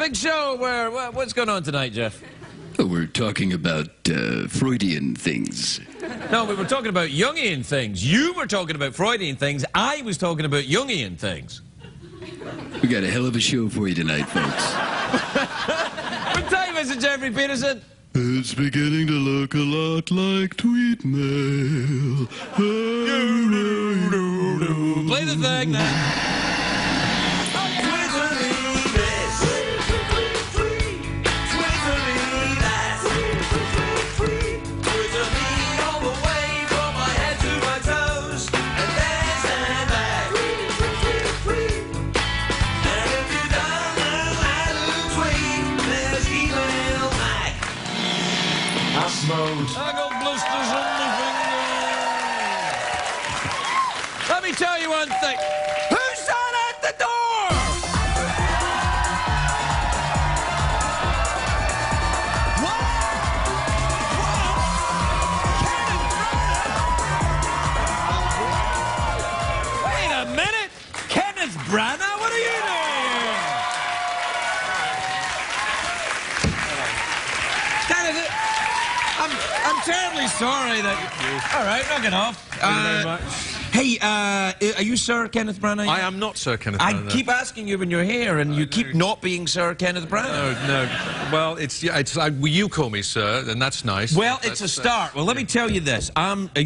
big show. What's going on tonight, Jeff? Oh, we're talking about Freudian things. No, we were talking about Jungian things. You were talking about Freudian things. I was talking about Jungian things. We got a hell of a show for you tonight, folks. What time is it, Jeffrey Peterson? It's beginning to look a lot like tweet mail. Play the thing then. I got blisters on my fingers. Let me tell you one thing. Who's that at the door? Wait a minute. Kenneth Branagh? What are you doing here? Kenneth, I'm terribly sorry that... All right, knock it off. Thank you very much. Hey, are you Sir Kenneth Branagh? I am not Sir Kenneth Branagh. I keep asking you when you're here, and you keep not being Sir Kenneth Branagh. No. Well, you call me Sir, and that's nice. Well, it's a start. Well, let me tell you this.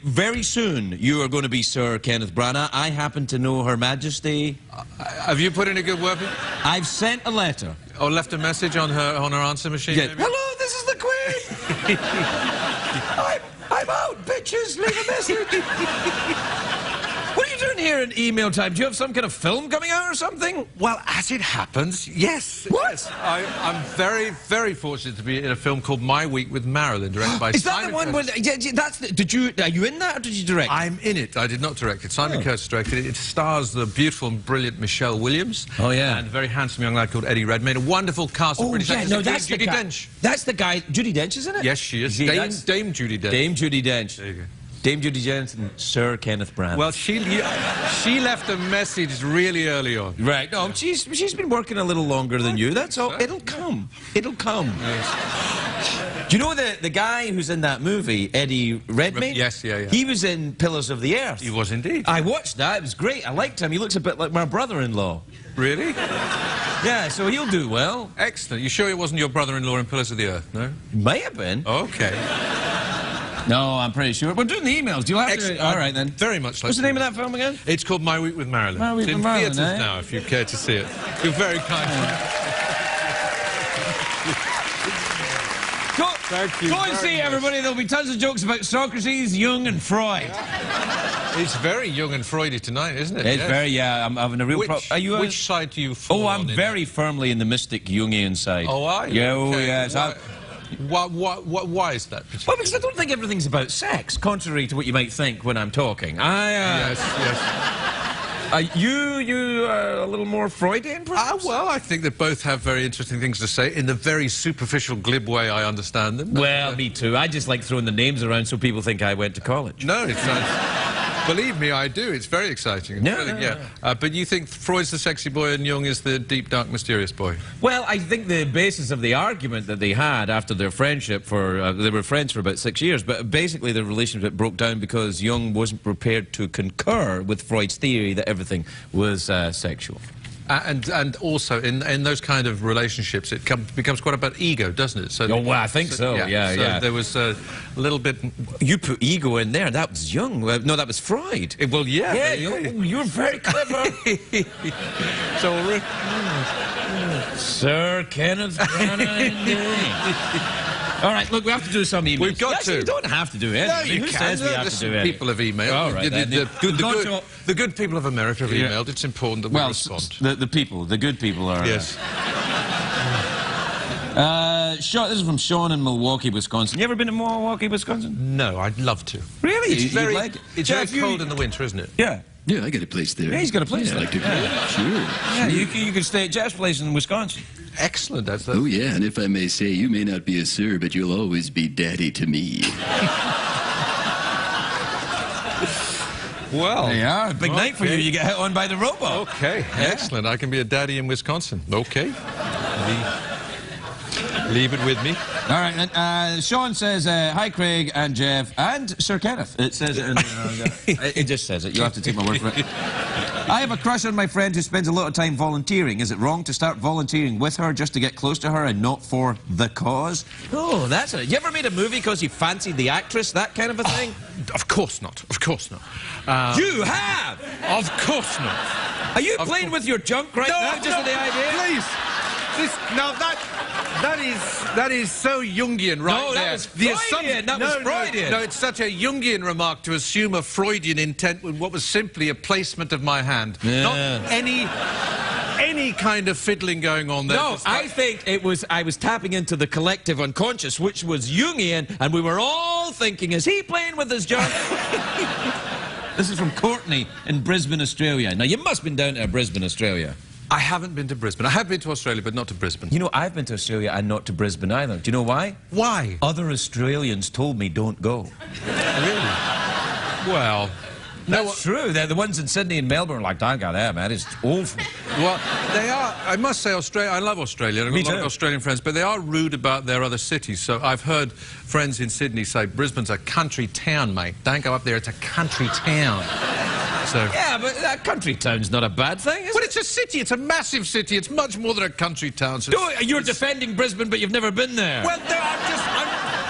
Very soon, you are going to be Sir Kenneth Branagh. I happen to know Her Majesty. Have you put in a good word? I've sent a letter. Or left a message on her answer machine? Yeah. Maybe? Hello, this is the Queen. I'm out, bitches. Leave a message. What are you doing here in email time? Do you have some kind of film coming out or something? Well, as it happens, yes. What? Yes. I'm very, very fortunate to be in a film called My Week with Marilyn, directed by Is that Simon the one Curtis. where... Are you in that, or did you direct? I'm in it. I did not direct it. Simon Curtis directed it. It stars the beautiful and brilliant Michelle Williams. Oh, yeah. And a very handsome young lad called Eddie Redmayne. A wonderful cast of British actors. that's Judi the guy. Dench. That's the guy. Judi Dench, isn't it? Yes, she is. Dame Judi Dench. Dame Judi Dench. There you go. Dame Judi Dench and Sir Kenneth Branagh. Well, she left a message really early on. Right. No, she's been working a little longer than you. That's all. It'll come. It'll come. Yes. Do you know the guy who's in that movie, Eddie Redmayne? Yes, yeah. He was in Pillars of the Earth. He was indeed. I watched that. It was great. I liked him. He looks a bit like my brother-in-law. Really? Yeah, so he'll do well. Excellent. You sure it wasn't your brother-in-law in Pillars of the Earth, no? May have been. Okay. No, I'm pretty sure. We're doing the emails. Do you have to... All right, then. Very much like... What's the name of that film again? It's called My Week with Marilyn. My Week it's with in Marilyn, theatres eh? now, if you care to see it. You're very kind. Thank you. Go and see everybody. There'll be tons of jokes about Socrates, Jung, and Freud. It's very Jung and Freudy tonight, isn't it? It's Yes. very, yeah. I'm having a real problem. Are you? Which side do you fall I'm on in very firmly in the mystic Jungian side. Oh, are you? Yeah. Okay. Oh, yes. Why is that? Well, because I don't think everything's about sex, contrary to what you might think when I'm talking. Yes. You are a little more Freudian, perhaps? Well, I think that both have very interesting things to say in the very superficial, glib way I understand them. Well, me too. I just like throwing the names around so people think I went to college. No, it's not. Believe me, I do. It's very exciting. But you think Freud's the sexy boy and Jung is the deep, dark, mysterious boy? Well, I think the basis of the argument that they had after their friendship they were friends for about 6 years, but basically their relationship broke down because Jung wasn't prepared to concur with Freud's theory that everything was sexual. And also, in those kind of relationships, it becomes quite about ego, doesn't it? So I think so. Yeah. There was a little bit... You put ego in there. That was Jung. No, that was Freud. Well, yeah. Yeah, you're very clever. So, Sir Kenneth Branagh. All right, look, we have to do some emails. We've got to. You don't have to do it. No, you Who can. says we have to do it? People have emailed. All right, the good people of America have emailed. It's important that we respond. The good people are... Yes. This is from Sean in Milwaukee, Wisconsin. You ever been to Milwaukee, Wisconsin? No, I'd love to. Really? It's very, like it? it's very cold in the winter, isn't it? Yeah. Yeah, I got a place there. Yeah, he's got a place there. I'd like to go. Sure. Yeah, you could stay at Jeff's place in Wisconsin. Excellent. Oh, yeah, and if I may say, you may not be a sir, but you'll always be daddy to me. Well, yeah, big night for you. You get hit on by the robot. Okay, excellent. I can be a daddy in Wisconsin. Okay. Leave it with me. All right, and Sean says, hi, Craig and Jeff and Sir Kenneth. It says it in it just says it. You'll have to take my word for it. I have a crush on my friend who spends a lot of time volunteering. Is it wrong to start volunteering with her just to get close to her and not for the cause? Oh, that's it. You ever made a movie because you fancied the actress, that kind of a thing? Of course not. Of course not. You have? Of course not. Are you playing with your junk right now, just with the idea? Please. Now that is so Jungian right no, there. That was Freudian. That was Freudian. No, it's such a Jungian remark to assume a Freudian intent with what was simply a placement of my hand. Yeah. Not any kind of fiddling going on there. No, I think it was, I was tapping into the collective unconscious, which was Jungian, and we were all thinking, is he playing with his junk? This is from Courtney in Brisbane, Australia. Now, you must have been down to Brisbane, Australia. I haven't been to Brisbane. I have been to Australia, but not to Brisbane. You know, I've been to Australia and not to Brisbane either. Do you know why? Why? Other Australians told me don't go. Really? Well... That's true. They're the ones in Sydney and Melbourne are like, don't go there, man. It's awful. Well, they are. I must say, Australia. I love Australia. I've got a lot of Australian friends, but they are rude about their other cities. So I've heard friends in Sydney say, Brisbane's a country town, mate. Don't go up there. It's a country town. So. Yeah, but a country town's not a bad thing, is it? But it's a city. It's a massive city. It's much more than a country town. So you're defending Brisbane, but you've never been there. Well, no,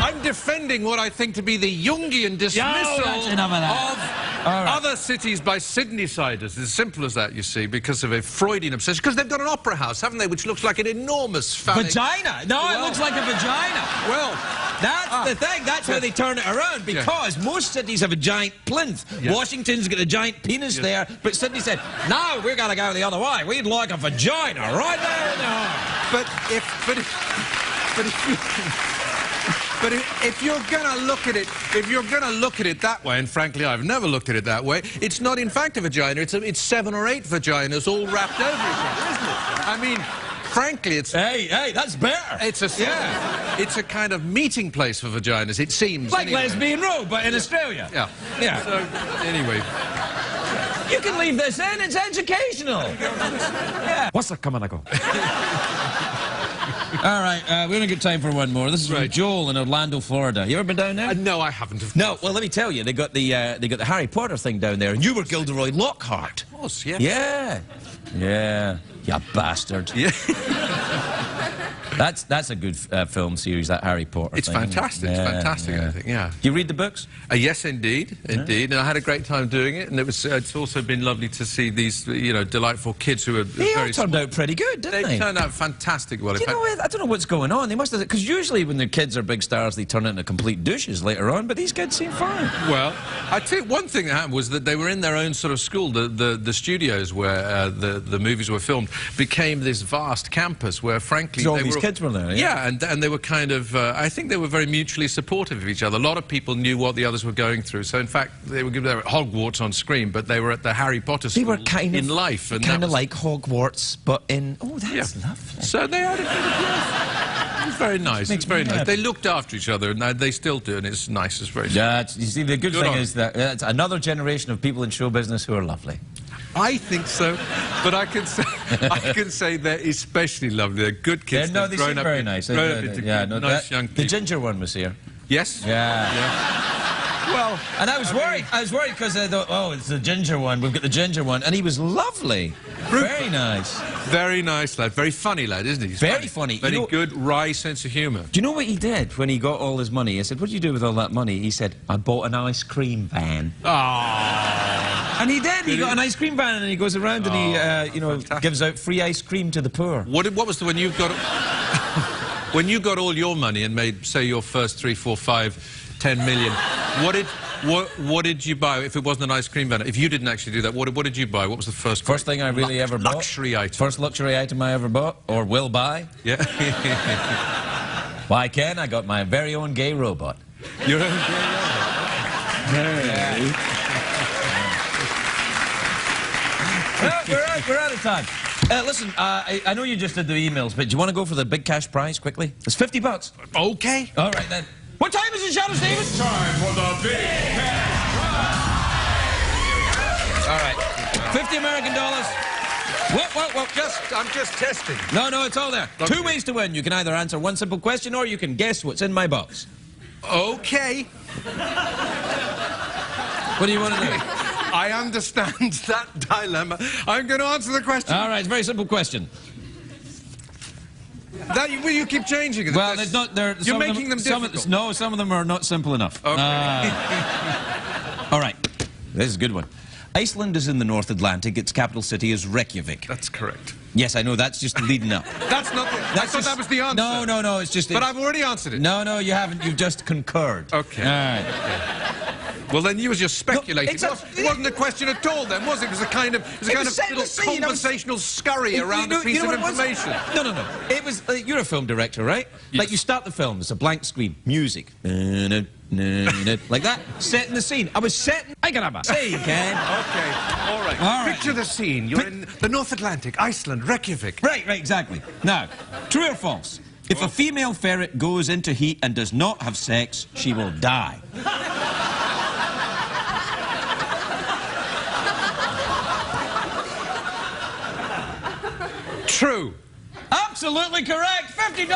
I'm defending what I think to be the Jungian dismissal of other cities by Sydneysiders. It's as simple as that, you see, because of a Freudian obsession. Because they've got an opera house, haven't they, which looks like an enormous phallic... Vagina! No, it looks like a vagina. Well... That's the thing. That's how they turn it around, because most cities have a giant plinth. Yes. Washington's got a giant penis there, but Sydney said, no, we're going to go the other way. We'd like a vagina right there in the heart. But if you're going to look at it, that way, and frankly, I've never looked at it that way, it's not in fact a vagina. It's 7 or 8 vaginas all wrapped over each other, isn't it? I mean, frankly, it's... Hey, that's better. It's a kind of meeting place for vaginas, it seems. Like Lesbian Row, but in Australia. Yeah. So, anyway... You can leave this in, it's educational. Yeah. What's that coming, I go? All right, we're going to get time for one more. This is from Joel in Orlando, Florida. You ever been down there? No, I haven't. No, well, let me tell you, they got the Harry Potter thing down there, and you were Gilderoy Lockhart. Of course, yes. Yeah, you bastard. Yeah. That's a good film series, that Harry Potter thing. Fantastic. It's fantastic, I think, Do you read the books? Yes, indeed. And I had a great time doing it, and it's also been lovely to see these, delightful kids who are they all turned out pretty good, didn't they? They turned out fantastic. Well, I don't know what's going on. They must have, because usually when the kids are big stars, they turn into complete douches later on, but these kids seem fine. Well, I tell you, one thing that happened was that they were in their own sort of school. The studios where the movies were filmed became this vast campus where, frankly, all these kids were there. Yeah, and they were kind of, I think they were very mutually supportive of each other. A lot of people knew what the others were going through. So, in fact, they were at Hogwarts on screen, but they were at the Harry Potter school in life. And kind of like Hogwarts, but in... Oh, that's lovely. So they had a bit of life. It was very nice. It's very nice. They looked after each other, and they still do, and it's nice. It's very nice. You see, the good thing is that it's another generation of people in show business who are lovely. I think so, but I can say they're especially lovely. They're good kids. They seem very nice. Nice young people. The ginger one was here. Yes. Yeah. Well, and I was worried because I thought, oh, it's the ginger one. We've got the ginger one, and he was lovely. Very nice. Very nice lad. Very funny lad, isn't he? Very funny. Very good, wry sense of humour. Do you know what he did when he got all his money? I said, what did you do with all that money? He said, I bought an ice cream van. Oh. And he did. He got an ice cream van, and he goes around and he, gives out free ice cream to the poor. What was the when you got when you got all your money and made, say, your first 3, 4, 5, 10 million? What did you buy if it wasn't an ice cream van? If you didn't actually do that, what did you buy? What was the first thing I really ever bought? Luxury item. First luxury item I ever bought or will buy? Yeah. Why, Ken? I got my very own gay robot. Your own gay robot. Well, we're out of time. Listen, I know you just did the emails, but do you want to go for the big cash prize quickly? It's $50. Okay. All right, then. What time is it, Shadow Stephen? Time for the big cash prize. All right. $50 American. Whoa. I'm just testing. No, it's all there. Okay. 2 ways to win. You can either answer one simple question or you can guess what's in my box. Okay. What do you want to do? I understand that dilemma. I'm going to answer the question. All right, it's a very simple question. Will you keep changing it? Well, there's not. You're making them difficult. No, some of them are not simple enough. Okay. All right, this is a good one. Iceland is in the North Atlantic. Its capital city is Reykjavik. That's correct. Yes, I know. That's just leading up. That's not. I thought that was the answer. No. It's just. But I've already answered it. No, you haven't. You've just concurred. Okay. All right. Well, then you was just speculating. No, it wasn't a question at all, then, was it? It was a kind of little conversational scurry around a piece of information. No. It was. You're a film director, right? Yes. Like you start the film, it's a blank screen, music, like that. Setting the scene. I was setting. I got a say, Ken. Okay. All right. Picture the scene. You're in the North Atlantic, Iceland, Reykjavik. Right, exactly. Now, true or false? If a female ferret goes into heat and does not have sex, she will die. True. Absolutely correct. $50.